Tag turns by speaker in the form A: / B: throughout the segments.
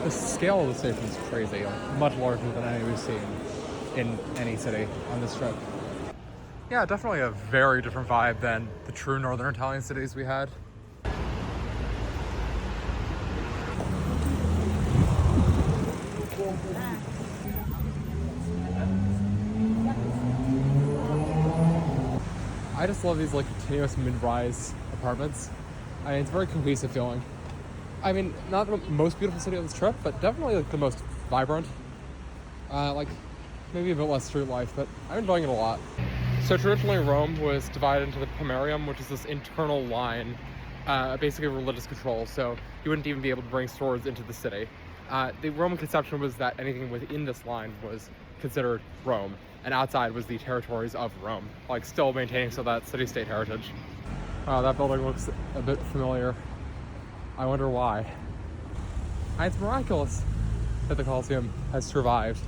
A: The scale of the station is crazy, like, much larger than any we've seen in any city on this trip. Yeah, definitely a very different vibe than the true northern Italian cities we had. I just love these like continuous mid-rise apartments. I mean, it's a very cohesive feeling. I mean, not the most beautiful city on this trip, but definitely like the most vibrant. Like maybe a bit less street life, but I'm enjoying it a lot. So traditionally Rome was divided into the Pomerium, which is this internal line, basically religious control. So you wouldn't even be able to bring swords into the city. The Roman conception was that anything within this line was considered Rome, and outside was the territories of Rome, like still maintaining so that city-state heritage. Wow, that building looks a bit familiar. I wonder why. And it's miraculous that the Colosseum has survived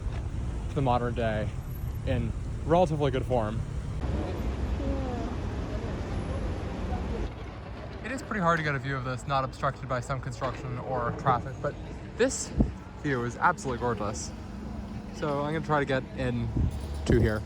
A: to the modern day in relatively good form. It is pretty hard to get a view of this, not obstructed by some construction or traffic, but this view is absolutely gorgeous. So I'm gonna try to get in to here.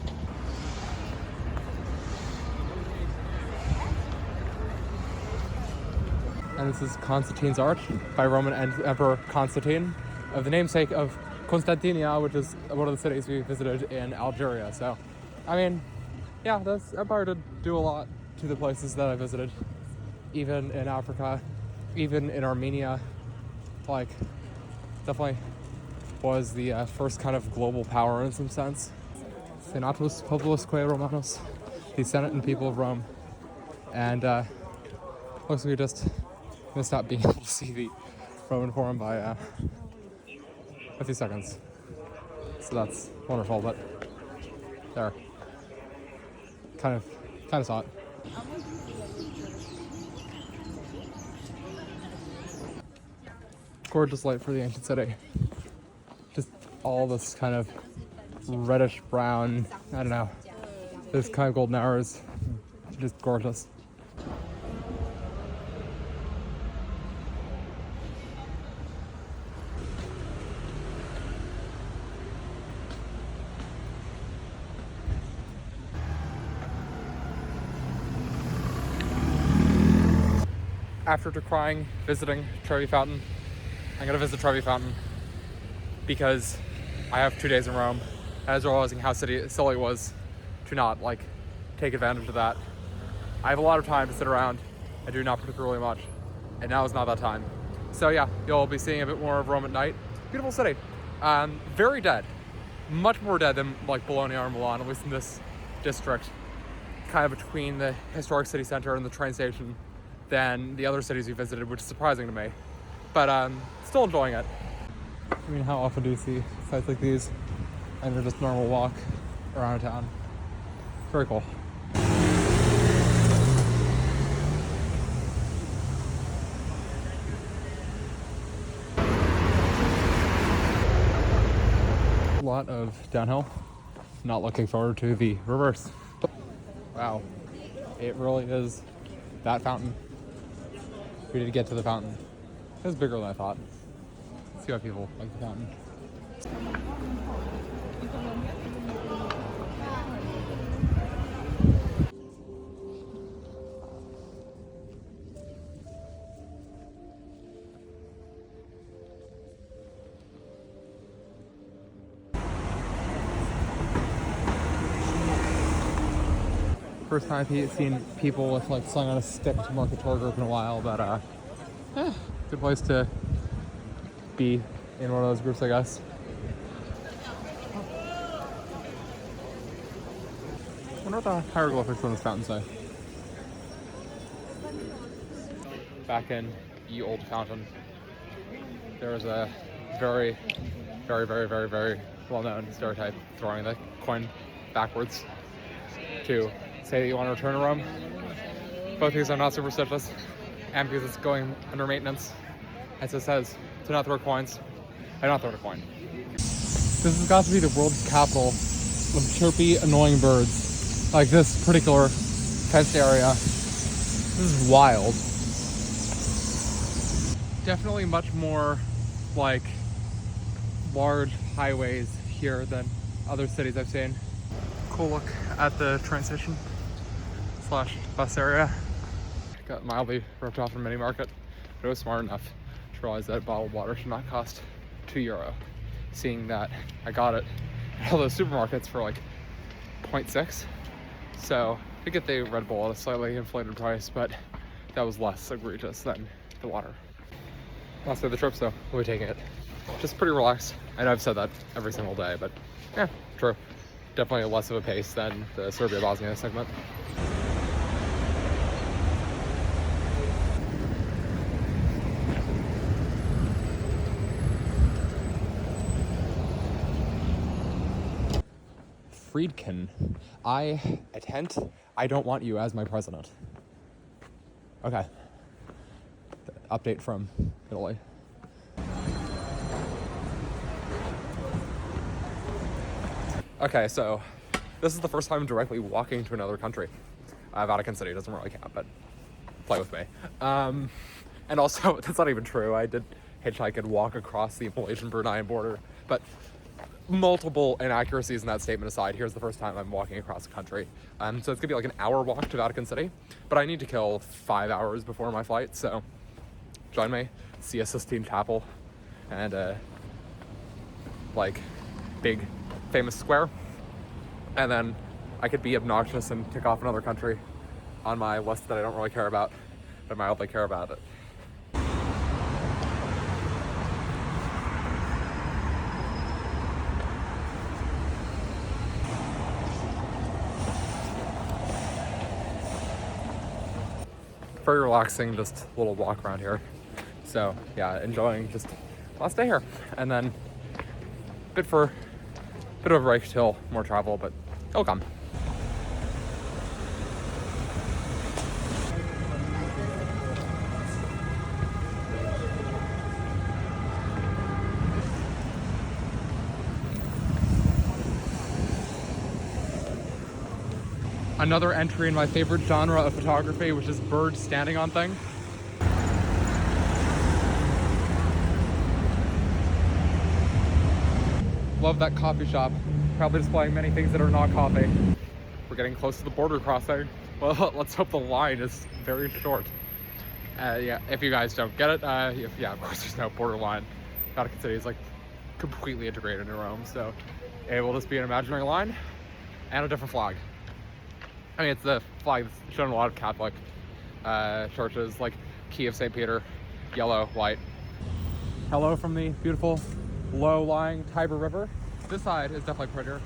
A: And this is Constantine's Arch by Roman Emperor Constantine, of the namesake of Constantinia, which is one of the cities we visited in Algeria. So, I mean, yeah, this empire did do a lot to the places that I visited, even in Africa, even in Armenia. Like, definitely was the first kind of global power in some sense. Senatus Populusque Romanus, the Senate and people of Rome. And looks like we just missed out being able to see the Roman Forum by a few seconds. So that's wonderful, but there. Kind of saw it. Gorgeous light for the ancient city. Just all this kind of reddish brown, I don't know, this kind of golden hours, just gorgeous. After decrying visiting Trevi Fountain, I'm gonna visit Trevi Fountain because I have 2 days in Rome. I was realizing how silly it was to not like take advantage of that. I have a lot of time to sit around and do not particularly much, and now is not that time. So yeah, you'll be seeing a bit more of Rome at night. Beautiful city, very dead, much more dead than like Bologna or Milan, at least in this district, kind of between the historic city center and the train station, than the other cities we visited, which is surprising to me. But still enjoying it. I mean, how often do you see sites like these and they're just normal walk around town? Very cool. A lot of downhill. Not looking forward to the reverse. Wow, it really is that fountain. We did get to the fountain. It was bigger than I thought. Let's see why people like the fountain. First time I've seen people with like slung on a stick to mark a tour group in a while, but good place to be in one of those groups, I guess. I wonder what the hieroglyphics on this fountain say. Back in ye old fountain, there was a very, very, very, very, very well-known stereotype throwing the coin backwards to say that you want to return to Rome. Both because I'm not superstitious and because it's going under maintenance. And so it says to not throw coins. I don't throw a coin. This has got to be the world capital of chirpy, annoying birds. Like this particular fenced area. This is wild. Definitely much more like large highways here than other cities I've seen. Cool look at the train station slash bus area. Got mildly ripped off from mini market, but it was smart enough to realize that bottled water should not cost €2. Seeing that I got it at all those supermarkets for like 0.6. So I get the Red Bull at a slightly inflated price, but that was less egregious than the water. Last day of the trip, so we'll be taking it. Just pretty relaxed. I know I've said that every single day, but yeah, true. Definitely less of a pace than the Serbia-Bosnia segment. Friedkin, I don't want you as my president. Okay. Update from Italy. Okay, so this is the first time I'm directly walking to another country. Vatican City doesn't really count, but play with me. And also, that's not even true. I did hitchhike and walk across the Malaysian-Bruneian border, but multiple inaccuracies in that statement aside, here's the first time I'm walking across the country. So it's gonna be like an hour walk to Vatican City, but I need to kill 5 hours before my flight, so join me, see a Sistine Chapel, and like big famous square, and then I could be obnoxious and tick off another country on my list that I don't really care about, but mildly care about it. Very relaxing, just a little walk around here. So yeah, enjoying just last day here, and then bit of a break till more travel, but it'll come. Another entry in my favorite genre of photography, which is birds standing on things. Love that coffee shop, proudly displaying many things that are not coffee. We're getting close to the border crossing. Well, let's hope the line is very short. Yeah, if you guys don't get it, yeah, of course there's no border line. Vatican City is like completely integrated into Rome, so it will just be an imaginary line and a different flag. I mean, it's the flag that's shown in a lot of Catholic churches, like Key of St. Peter, yellow, white. Hello from the beautiful, low-lying Tiber River. This side is definitely prettier.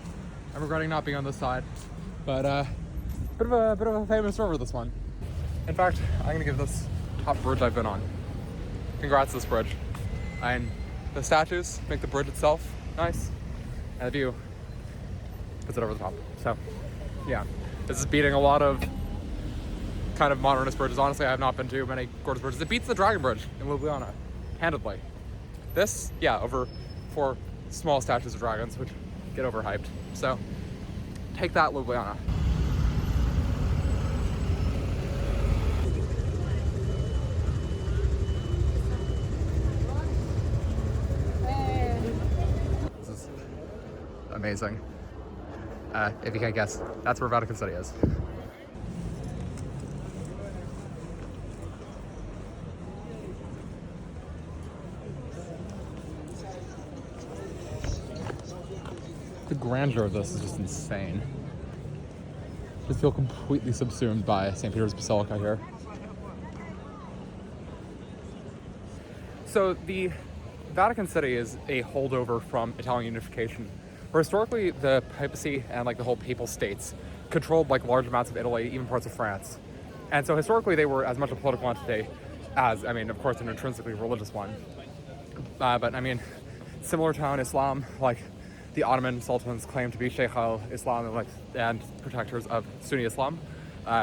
A: I'm regretting not being on this side, but bit of a famous river, this one. In fact, I'm gonna give this top bridge I've been on. Congrats to this bridge. And the statues make the bridge itself nice, and the view puts it over the top. So, yeah. This is beating a lot of kind of modernist bridges. Honestly, I have not been to many gorgeous bridges. It beats the Dragon Bridge in Ljubljana, handedly. This, yeah, over 4 small statues of dragons, which get overhyped. So, take that, Ljubljana. This is amazing. If you can't guess, that's where Vatican City is. The grandeur of this is just insane. Just feel completely subsumed by St. Peter's Basilica here. So the Vatican City is a holdover from Italian unification, where historically the papacy and like the whole papal states controlled like large amounts of Italy, even parts of France. And so historically they were as much a political entity as, I mean, of course, an intrinsically religious one. But I mean, similar to how in Islam, like the Ottoman sultans claimed to be Shaykh al-Islam and protectors of Sunni Islam,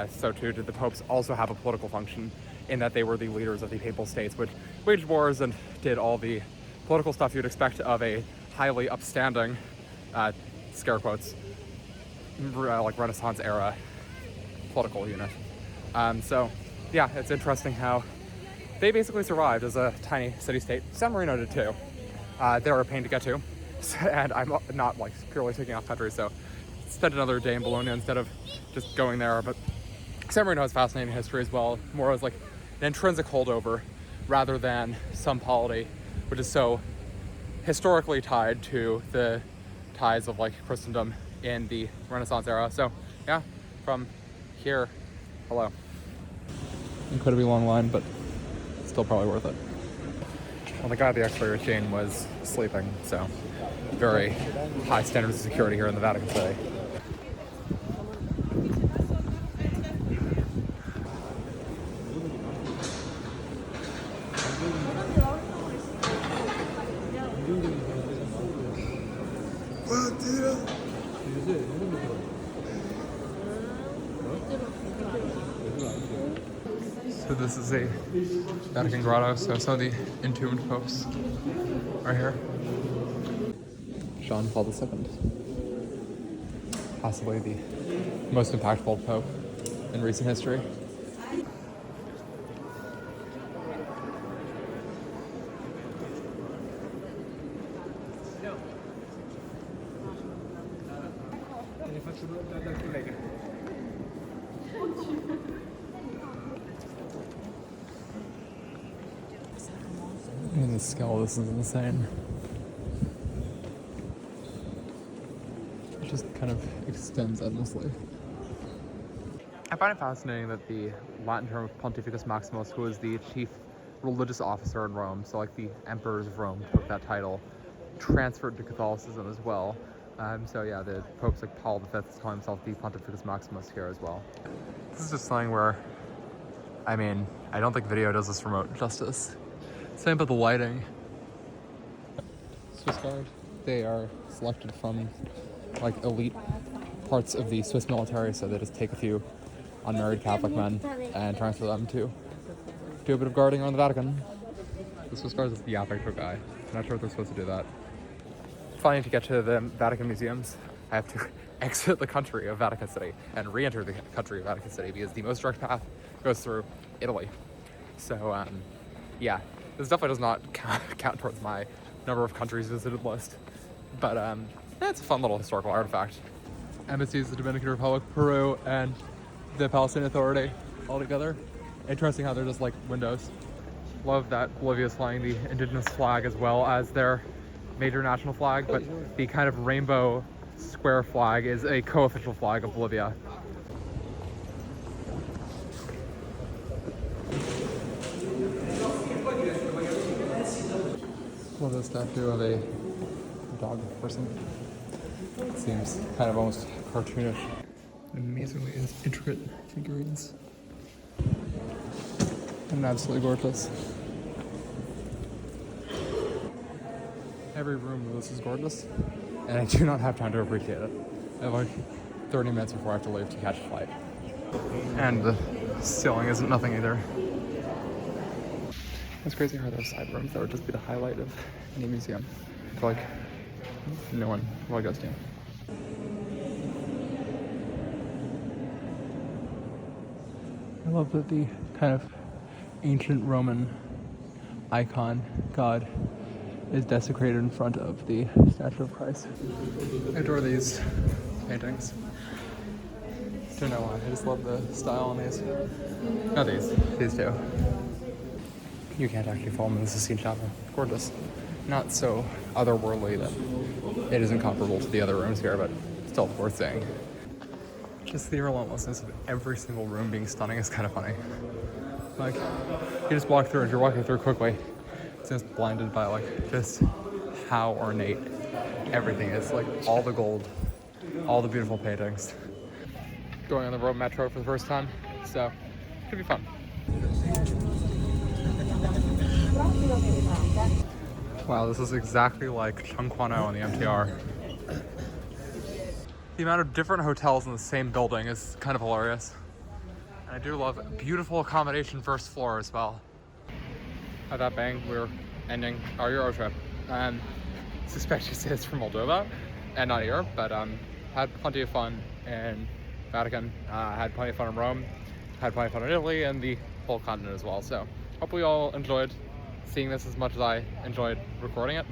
A: so too did the popes also have a political function in that they were the leaders of the papal states, which waged wars and did all the political stuff you'd expect of a highly upstanding, scare quotes, like Renaissance era political unit. So yeah, it's interesting how they basically survived as a tiny city-state. San Marino did too. They're a pain to get to. and I'm not like purely taking off country, so spent another day in Bologna instead of just going there. But San Marino has fascinating history as well, more as like an intrinsic holdover rather than some polity, which is so historically tied to the ties of like Christendom in the Renaissance era. So yeah, from here, hello. Incredibly long line, but still probably worth it. Well, the guy at the expiry machine was sleeping, so very high standards of security here in the Vatican City. So this is a Vatican grotto, so some of the entombed popes are here. John Paul II, possibly the most impactful pope in recent history. And the scale, this is insane. It just kind of extends endlessly. I find it fascinating that the Latin term of Pontificus Maximus, who was the chief religious officer in Rome, so like the emperors of Rome took that title, transferred to Catholicism as well. So yeah, the popes like Paul V is calling himself the Pontificus Maximus here as well. This is just something where, I mean, I don't think video does this remote justice. Same about the lighting. Swiss Guard, they are selected from like elite parts of the Swiss military, so they just take a few unmarried Catholic men and transfer them to do a bit of guarding around the Vatican. The Swiss Guard is the Yapicto guy. I'm not sure if they're supposed to do that. Finally, to get to the Vatican museums, I have to exit the country of Vatican City and re-enter the country of Vatican City because the most direct path goes through Italy. So yeah, this definitely does not count towards my number of countries visited list, but it's a fun little historical artifact. Embassies, the Dominican Republic, Peru, and the Palestinian Authority all together. Interesting how they're just like windows. Love that Bolivia is flying the indigenous flag as well as their major national flag, but the kind of rainbow square flag is a co-official flag of Bolivia. Love the statue of a dog person. It seems kind of almost cartoonish. Amazingly intricate figurines. And absolutely gorgeous. Every room of this is gorgeous, and I do not have time to appreciate it. I have like 30 minutes before I have to leave to catch a flight. And the ceiling isn't nothing either. It's crazy how there are side rooms that would just be the highlight of any museum. I feel like no one really goes to. I love that the kind of ancient Roman icon god is desecrated in front of the statue of Christ. I adore these paintings. Don't know why, I just love the style on these. Not these two. You can't actually fall in the Sistine Chapel. Gorgeous. Not so otherworldly that it isn't comparable to the other rooms here, but still worth seeing. Just the relentlessness of every single room being stunning is kind of funny. Like, you just walk through, if you're walking through quickly, it's just blinded by like just how ornate everything is. Like all the gold, all the beautiful paintings. Going on the Rome Metro for the first time, so it should be fun. Wow, this is exactly like Chungkwano on the MTR. The amount of different hotels in the same building is kind of hilarious. And I do love beautiful accommodation first floor as well. At that bang, we're ending our Eurotrip. Suspicious it's from Moldova and not Europe, but had plenty of fun in Vatican, had plenty of fun in Rome, had plenty of fun in Italy and the whole continent as well. So hopefully you all enjoyed seeing this as much as I enjoyed recording it.